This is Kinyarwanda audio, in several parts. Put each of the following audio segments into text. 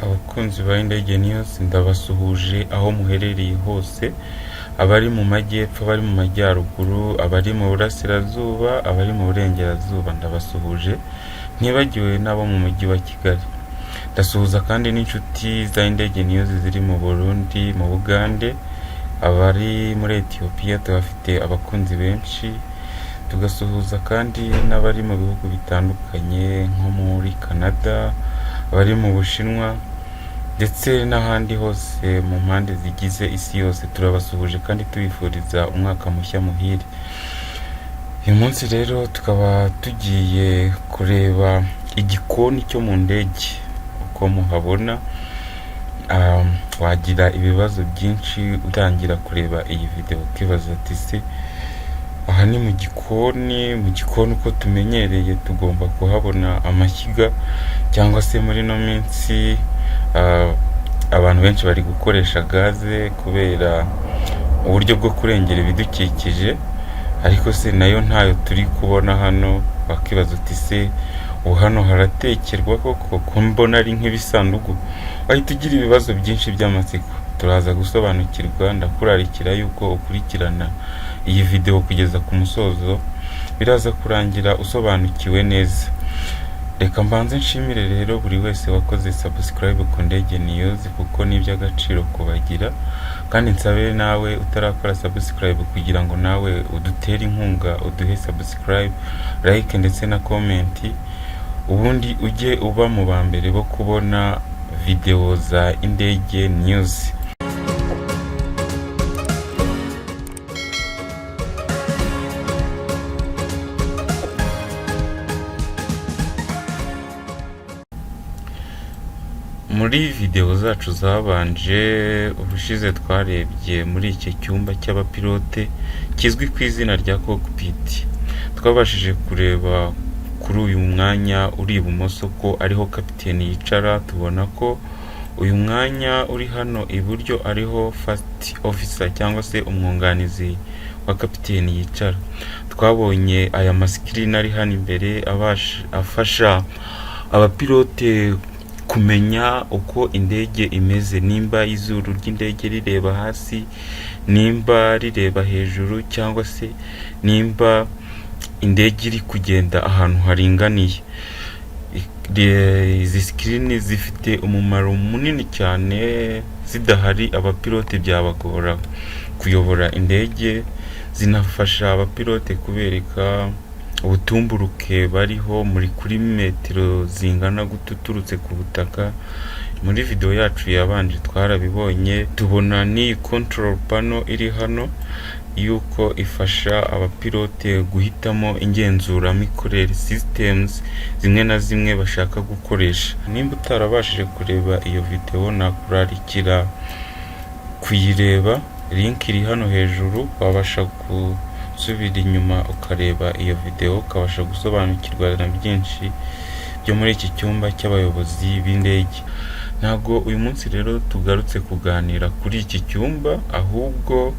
Abakunzi ba ndege yose ndabasuhuje aho muherereye hose, abari mu majyepfo, abari mu majyaruguru, abari mu burasirazuba, abari mu burengerazuba ndabasuhuje, ntibagiwe n'abo mu mujyi wa Kigali. Ndasuhuza kandi n'inshuti za ndege yose ziri mu Burundi, mu Bugande, abari muri Ethiopia tubafite abakunzi benshi, tugasuhuza kandi n'abari mu bihugu bitandukanye nko muri Canada, abari mu Bushinwa ndetse n'ahandi hose mu mpande zigize isi yose. Turabasuhuje kandi tubifuriza umwaka mushya muhire. Uyu munsi rero tukaba tugiye kureba igikoni cyo mu ndege. Uko muhabona, wagira ibibazo byinshi utangira kureba iyi video ukibaza ati se aha ni mu gikoni uko tumenyereye tugomba kuhabona amashyiga, cyangwa se muri no minsi abantu benshi bari gukoresha gaze kubera uburyo bwo kurengera ibidukikije, ariko se nayo ntayo turi kubona hano. Wakibaza uti se hano haratekerwa koko, ko mbona ari nk'ibisanduku? Wahita ugira ibibazo byinshi by'amatsiko. Turaza gusobanukirwa, ndakurarikira yuko ukurikirana iyi video kugeza ku musozo, biraza kurangira usobanukiwe neza. Reka mbanze nshimire rero buri wese wakoze subscribe ku ndege news, kuko ni iby'agaciro kubagira, kandi nsabe nawe utarakora subscribe kugira ngo nawe udutere inkunga, uduhe subscribe, like ndetse na comment, ubundi ujye uba mu ba mbere bo kubona video za ndege news. Muri video zacu zabanje ubushize twarebye muri iki cyumba cy'abapilote kizwi ku izina rya cockpit. Twabashije kureba kuri uyu mwanya uri ibumoso ko ariho kapiteni yicara. Tubona ko uyu mwanya uri hano iburyo ariho first officer cyangwa se umwunganizi wa kapiteni yicara. Twabonye aya maskrini ari hano imbere afasha abapilote kumenya uko indege imeze, nimba izuru ry'indege rireba hasi, nimba rireba hejuru, cyangwa se nimba indege iri kugenda ahantu haringaniye. Izi screen zifite umumaro munini cyane, zidahari abapilote byabagora kuyobora indege. Zinafasha abapilote kubereka ubutumburuke bariho muri kuri metero zingana gututurutse ku butaka. Muri video yacu yabanje twarabibonye, tubona ni control panel iri hano yuko ifasha abapilote guhitamo ingenzuramikorere systems zimwe na zimwe bashaka gukoresha. Nimba utarabashije kureba iyo video, nakurarikira kuyireba, link iri hano hejuru, wabasha subira inyuma ukareba iyo video, ukabasha gusobanukirwa na byinshi byo muri iki cyumba cy'abayobozi b'indege. Ntabwo uyu munsi rero tugarutse kuganira kuri iki cyumba, ahubwo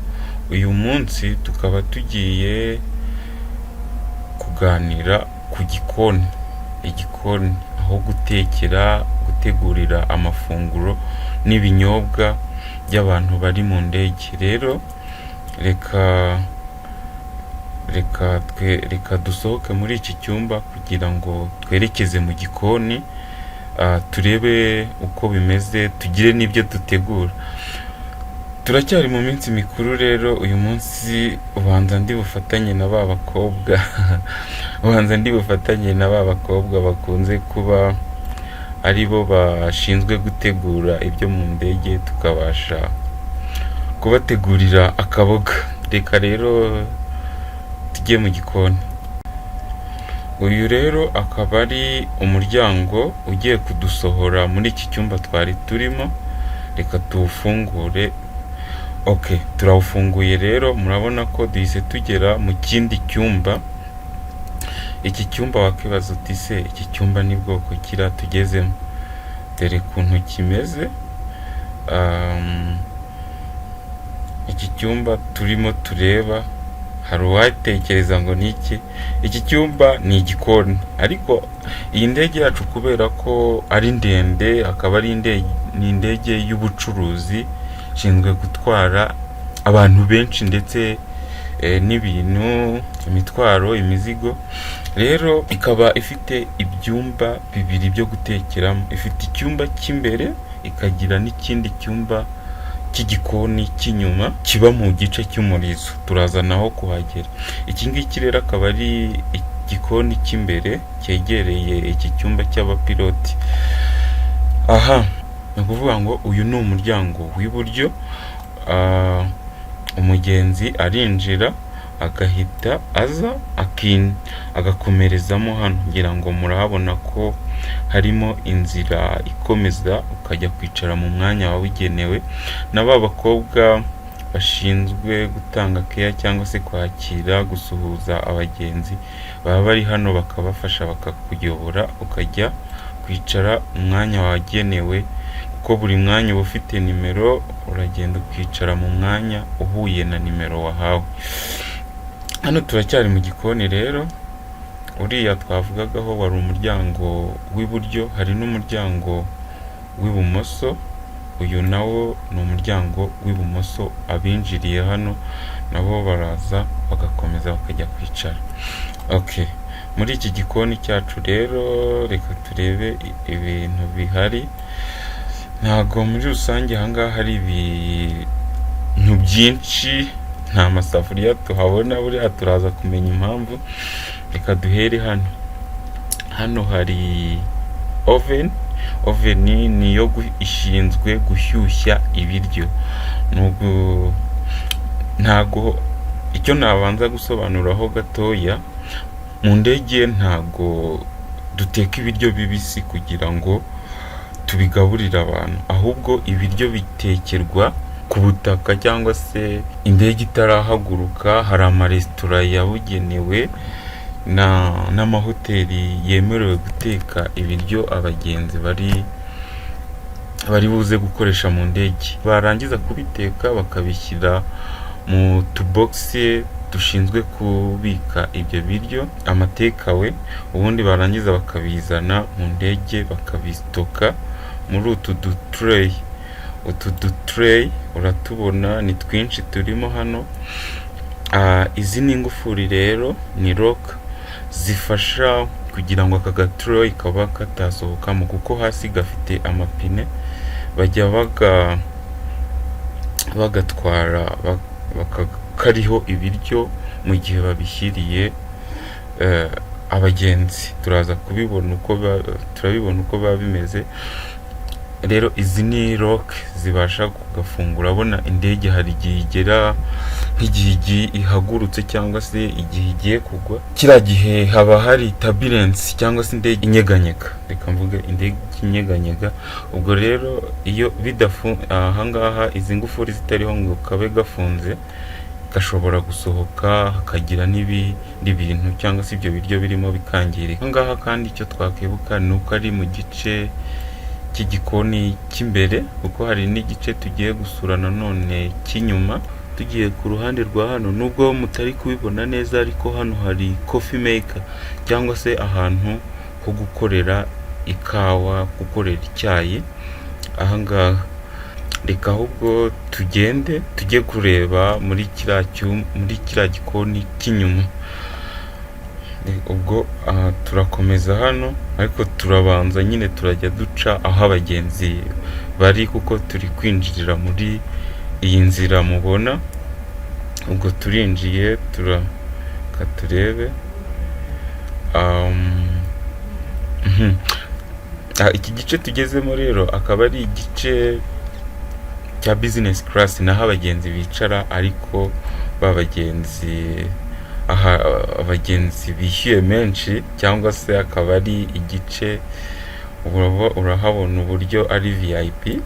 uyu munsi tukaba tugiye kuganira ku gikoni. Igikoni aho gutekera, gutegurira amafunguro n'ibinyobwa by'abantu bari mu ndege. Rero reka dusohoke muri iki cyumba kugira ngo twerekeze mu gikoni, turebe uko bimeze, tugire n'ibyo dutegura. Turacyari mu minsi mikuru rero. Uyu munsi ubanza ndi bufatanye na ba bakobwa bakunze kuba ari bo bashinzwe gutegura ibyo mu ndege, tukabasha kubategurira akaboga. Reka rero tujye mu gikoni. Uyu rero akaba ari umuryango ugiye kudusohora muri iki cyumba twari turimo. Reka tuwufungure. Okay, turawufunguye rero. Murabona ko duhise tugera mu kindi cyumba. Iki cyumba wakibaza uti se iki cyumba ni bwoko kira tugezemo? Dore kuntu kimeze. Iki cyumba turimo tureba hari uwatekereza ngo ni iki cyumba ni igikoni, ariko iyi ndege yacu kubera ko ari ndende, akaba ari indege y'ubucuruzi ishinzwe gutwara abantu benshi ndetse n'ibintu, imitwaro, imizigo. Rero ikaba ifite ibyumba bibiri byo gutekeramo, ifite icyumba cy'imbere ikagira n'ikindi cyumba cy'igikoni cy'inyuma kiba mu gice cy'umurizo, turaza naho kuhagera. Iki ngiki rero akaba ari igikoni cy'imbere cyegereye iki cyumba cy'abapiloti. Aha ni ukuvuga ngo uyu ni umuryango w'iburyo, umugenzi arinjira agahita aza agakomerezamo hano, ngira ngo murahabona ko harimo inzira ikomeza ukajya kwicara mu mwanya wabugenewe, na ba bakobwa bashinzwe gutanga keya cyangwa se kwakira gusuhuza abagenzi baba bari hano bakabafasha bakakuyobora ukajya kwicara umwanya wagenewe, kuko buri mwanya uba ufite nimero, uragenda ukicara mu mwanya uhuye na nimero wahawe. Hano turacyari mu gikoni rero, uriya twavugagaho wari umuryango w'iburyo, hari n'umuryango w'ibumoso, uyu nawo ni umuryango w'ibumoso. Abinjiriye hano nabo baraza bagakomeza bakajya kwicara. Muri iki gikoni cyacu rero reka turebe ibintu bihari. Ntago muri rusange ahangaha hari ibintu byinshi, nta masafuriya tuhabona, buriya turaza kumenya impamvu. Reka duhere hano hari oven niyo ishinzwe gushyushya ibiryo. Ntago icyo nabanza gusobanuraho gatoya, mu ndege ntago duteka ibiryo bibisi kugira ngo tubigaburire abantu, ahubwo ibiryo bitekerwa ku butaka cyangwa se indege itarahaguruka. Hari amaresitora yabugenewe n'amahoteli yemerewe guteka ibiryo abagenzi bari buze gukoresha mu ndege. Barangiza kubiteka bakabishyira mu tubogisi dushinzwe kubika ibyo biryo, amatekawe, ubundi barangiza bakabizana mu ndege bakabisitoka muri utu dutureyi. Utu dutureyi uratubona ni twinshi turimo hano. Izi ni ingufuri rero, ni rock zifasha kugira ngo aka gatureyi kaba katasohokamo, kuko hasi gafite amapine, bajya bagatwara kariho ibiryo mu gihe babishyiriye abagenzi. turabibona uko biba bimeze. Rero izi ni rock zibasha kugafungura. Urabona indege hari igihe igera nk'igihe ihagurutse cyangwa se igihe igiye kugwa, kiriya gihe haba hari turbulence cyangwa se indege inyeganyega, reka mvuge indege inyeganyega. Ubwo rero iyo ahangaha izi ngufuri zitariho ngo kabe gafunze, gashobora gusohoka hakagira n'ibindi bintu cyangwa se ibyo biryo birimo bikangirika. Ahangaha kandi icyo twakwibuka ni uko ari mu gice cy'igikoni cy'imbere, kuko hari n'igice tugiye gusura nanone cy'inyuma. Tugiye ku ruhande rwa hano, nubwo mutari kubibona neza, ariko hano hari coffee maker cyangwa se ahantu ho gukorera ikawa, gukorera icyayi. Ahangaha reka ahubwo tujye kureba muri kiriya gikoni cy'inyuma. Ubwo turakomeza hano, ariko turabanza nyine turajya duca aho abagenzi bari, kuko turi kwinjirira muri iyi nzira mubona. Ubwo turinjiye turebe. Iki gice tugezemo rero akaba ari igice cya business class, naho abagenzi bicara, ariko abagenzi bishyuye menshi, cyangwa se akaba ari igice urahabona uburyo ari VIP.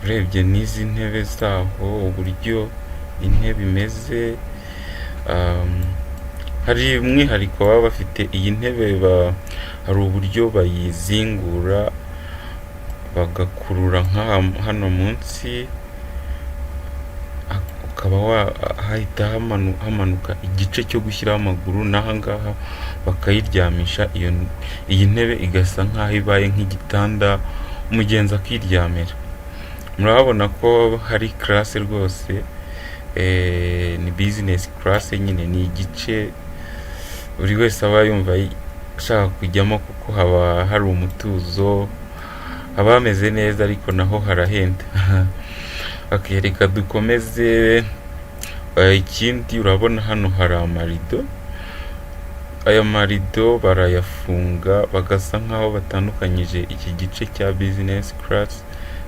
Urebye n'izi ntebe zaho uburyo intebe imeze, hari umwihariko baba bafite. Iyi ntebe hari uburyo bayizingura bagakurura hano munsi, hakaba hahita hamanuka igice cyo gushyiraho amaguru, n'ahangaha bakayiryamisha. Iyi ntebe igasa nk'aho ibaye nk'igitanda umugenzi akiryamira. Murabona ko hari classe rwose, ni business class nyine, ni igice buri wese aba yumva ashaka kujyamo kuko haba hari umutuzo, haba hameze neza, ariko naho harahenda. Okay, reka dukomeze. Ikindi urabona hano hari amarido. Aya marido barayafunga bagasa nkaho batandukanyije iki gice cya business class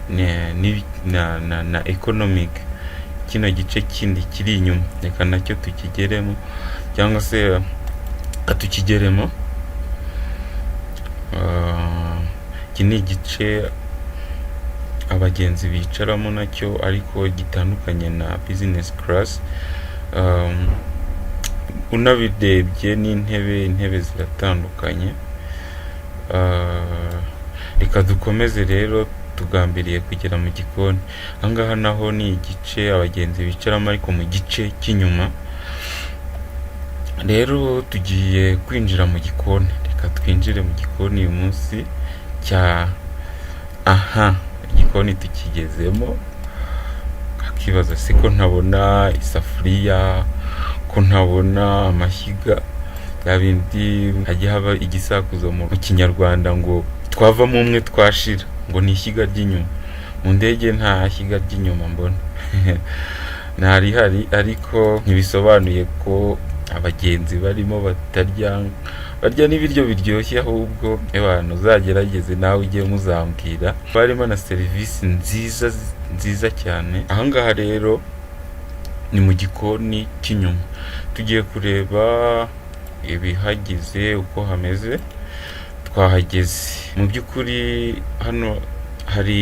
na economic. Kino gice kindi kiri inyuma reka nacyo tukigeremo, cyangwa se tukigeremo. Iki ni igice abagenzi bicaramo nacyo, ariko gitandukanye na business class. Unabirebye intebe ziratandukanye. Reka dukomeze rero, tugambiriye kugera mu gikoni. Ahangaha naho ni igice abagenzi bicaramo, ariko mu gice cy'inyuma. Rero tugiye kwinjira mu gikoni. Reka twinjire mu gikoni uyu munsi igikoni tukigezemo. Akibaza se ko ntabona isafuriya, ko ntabona amashyiga, ya bindi hajya haba igisakuzo mu kinyarwanda ngo twavamo umwe twashira, ngo ni ishyiga ry'inyuma. Mu ndege nta shyiga ry'inyuma mbona. Ntarihari, ariko ntibisobanuye ko abagenzi barimo barya n'ibiryo biryoshye, ahubwo abantu uzagerageze nawe ujye muzambwira. Barimo na serivisi nziza cyane. Ahangaha rero ni mu gikoni cy'inyuma. Tugiye kureba ibihagize uko hameze. Twahageze. Mu by'ukuri hano hari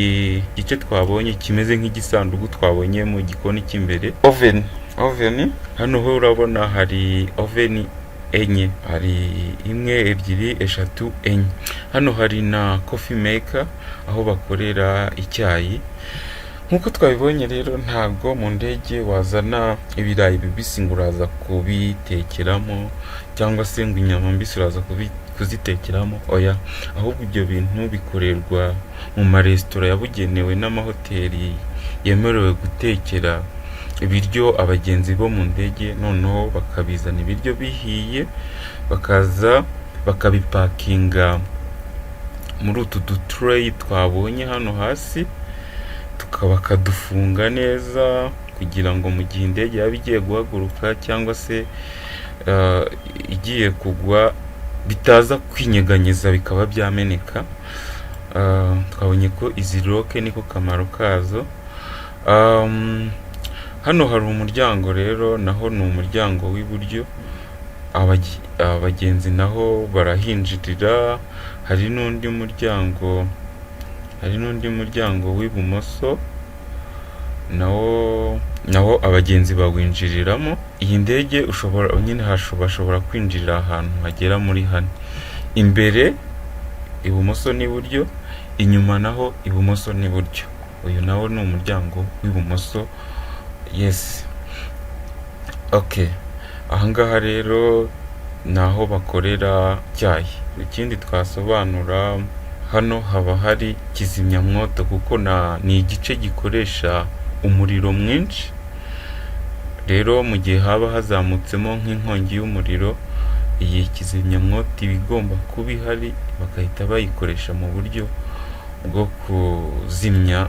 igice twabonye kimeze nk'igisanduku twabonye mu gikoni cy'imbere. Oven. Hano ho urabona hari oven enye, hari imwe, ebyiri, eshatu, enye. Hano hari na coffee maker, aho bakorera icyayi. Nk'uko twabibonye rero, ntabwo mu ndege wazana ibirayi bibisi ngo uraza kubitekeramo, cyangwa se ngo inyama mbisi uraza kuzitekeramo. Oya, ahubwo ibyo bintu bikorerwa mu maresitora yabugenewe n'amahoteli yemerewe gutekera ibiryo abagenzi bo mu ndege. Noneho bakabizana ibiryo bihiye, bakaza bakabipakinga muri utu dutureyi twabonye hano hasi, bakadufunga neza kugira ngo mu gihe indege yaba igiye guhaguruka cyangwa se igiye kugwa bitaza kwinyeganyeza bikaba byameneka. Twabonye ko izi roke niko kamaro kazo. Hano hari umuryango rero, naho ni umuryango w'iburyo. Abagenzi naho barahinjirira. Hari n'undi muryango w'ibumoso, nawo abagenzi bawinjiriramo. Iyi ndege bashobora kwinjirira ahantu hagera muri hane. Imbere ibumoso n'iburyo, inyuma naho ibumoso n'iburyo. Uyu nawo ni umuryango w'ibumoso. Yes. Okay. Ahangaha rero naho bakorera icyayi. Ikindi twasobanura, hano haba hari kizimyamwoto kuko ni igice gikoresha umuriro mwinshi. Rero mu gihe haba hazamutsemo nk'inkongi y'umuriro, iyi kizimyamwoto iba igomba kuba ihari, bagahita bayikoresha mu buryo bwo kuzimya,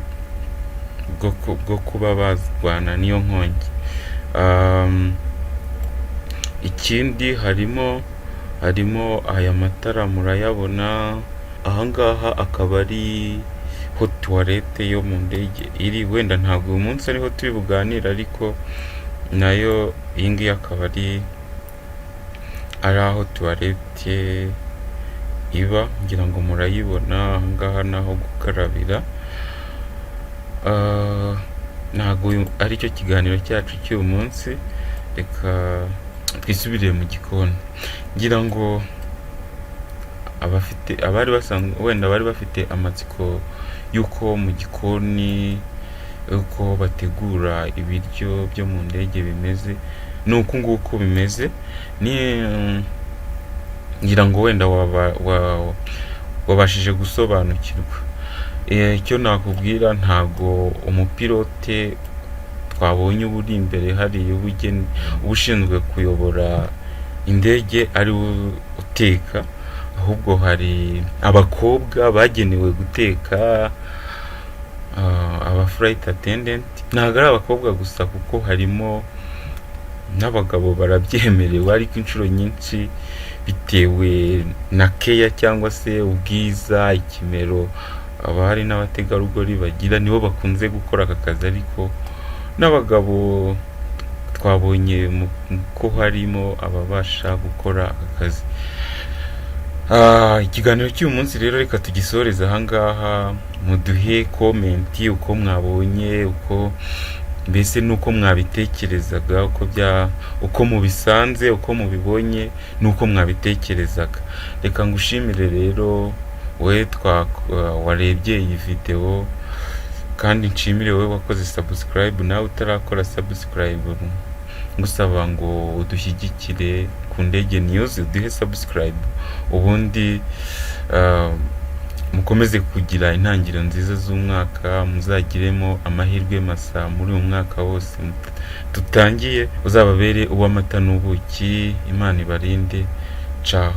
bwo kuba barwana n'iyo nkongi. Ikindi harimo aya matara murayabona. Ahangaha akaba ari ho toilette yo mu ndege iri. Wenda ntabwo uyu munsi ariho turi buganira, ariko nayo iyi ngiyi akaba ari aho toilette iba, ngira ngo murayibona. Ahangaha naho gukarabira. Ntabwo aricyo kiganiro cyacu cy'uyu munsi. Reka twisubiriye mu gikoni. Ngira ngo bari bafite amatsiko y'uko mu gikoni uko bategura ibiryo byo mu ndege bimeze, ni uku nguku bimeze. Ni ngira ngo wenda wabashije gusobanukirwa. Icyo nakubwira, ntago umupilote twabonye uba uri imbere hariya uba ushinzwe kuyobora indege ari we uteka, ahubwo hari abakobwa bagenewe guteka, aba flight attendant. Ntabwo ari abakobwa gusa kuko harimo n'abagabo barabyemerewe, ariko inshuro nyinshi bitewe na keya cyangwa se ubwiza, ikimero abari n'abategarugori bagira, nibo bakunze gukora aka kazi, ariko n'abagabo twabonye ko harimo ababasha gukora aka kazi. Ikiganiro cy'uyu munsi rero reka tugisoreze ahangaha. Muduhe komenti uko mwabonye, mbese nuko mwabitekerezaga, uko mubisanze, uko mubibonye, nuko mwabitekerezaga. Reka ngushimire rero we warebye iyi video, kandi nshimire wowe wakoze subscribe. Nawe utarakora subscribe, ngusaba ngo udushyigikire ku Ndege News, uduhe subscribe, ubundi mukomeze kugira intangiriro nziza z'umwaka, muzagiremo amahirwe masa muri uyu mwaka wose tutangiye, uzababere uw'amata n'ubuki. Imana ibarinde. Ciao.